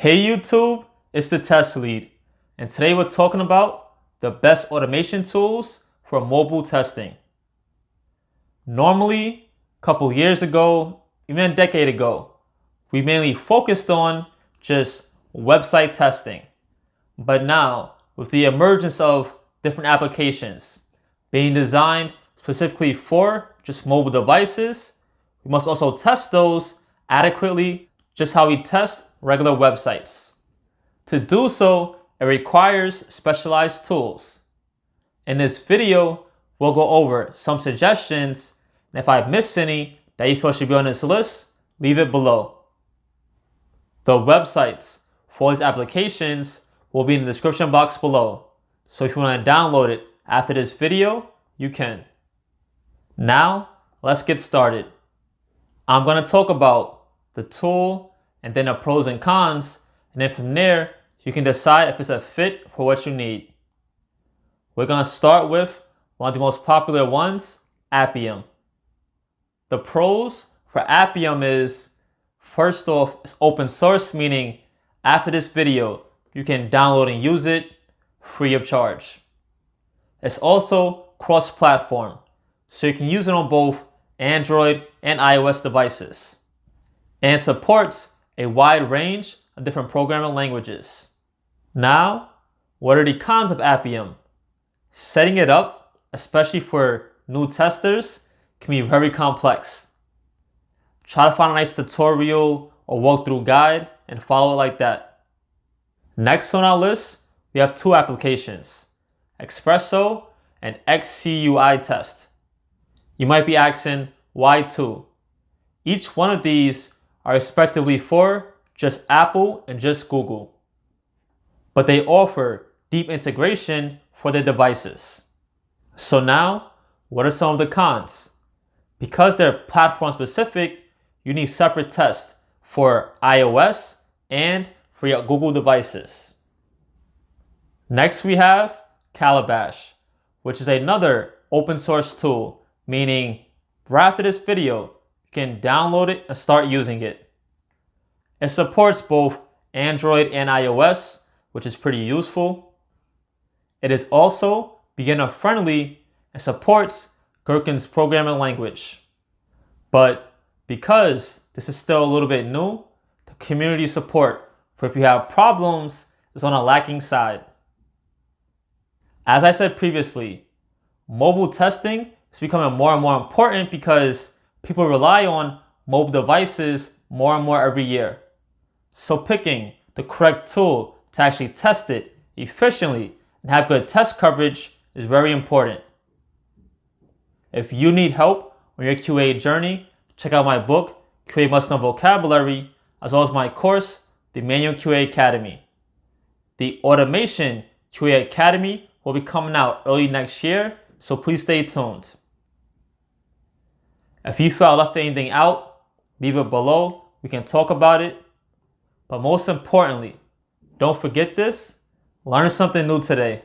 Hey YouTube, it's the Test Lead, and today we're talking about the best automation tools for mobile testing. Normally, a couple years ago, even a decade ago, we mainly focused on just website testing. But now, with the emergence of different applications being designed specifically for just mobile devices, we must also test those adequately, just how we test regular websites. To do so, it requires specialized tools. In this video, we'll go over some suggestions, and if I missed any that you feel should be on this list, leave it below. The websites for these applications will be in the description box below, so if you want to download it after this video, you can. Now, let's get started. I'm going to talk about the tool and then the pros and cons, and then from there, you can decide if it's a fit for what you need. We're going to start with one of the most popular ones, Appium. The pros for Appium is, first off, it's open source, meaning after this video, you can download and use it free of charge. It's also cross-platform, so you can use it on both Android and iOS devices, and supports a wide range of different programming languages. Now, what are the cons of Appium? Setting it up, especially for new testers, can be very complex. Try to find a nice tutorial or walkthrough guide and follow it like that. Next on our list, we have two applications, Espresso and XCUI Test. You might be asking, why two? Each one of these are respectively for just Apple and just Google, but they offer deep integration for their devices. So now, what are some of the cons? Because they're platform specific, you need separate tests for iOS and for your Google devices. Next we have Calabash, which is another open source tool, meaning right after this video, you can download it and start using it. It supports both Android and iOS, which is pretty useful. It is also beginner friendly and supports Gherkin's programming language. But because this is still a little bit new, the community support for if you have problems is on a lacking side. As I said previously, mobile testing is becoming more and more important because people rely on mobile devices more and more every year. So picking the correct tool to actually test it efficiently and have good test coverage is very important. If you need help on your QA journey, check out my book, QA Must Know Vocabulary, as well as my course, the Manual QA Academy. The Automation QA Academy will be coming out early next year, so please stay tuned. If you feel I left anything out, leave it below. We can talk about it. But most importantly, don't forget this. Learn something new today.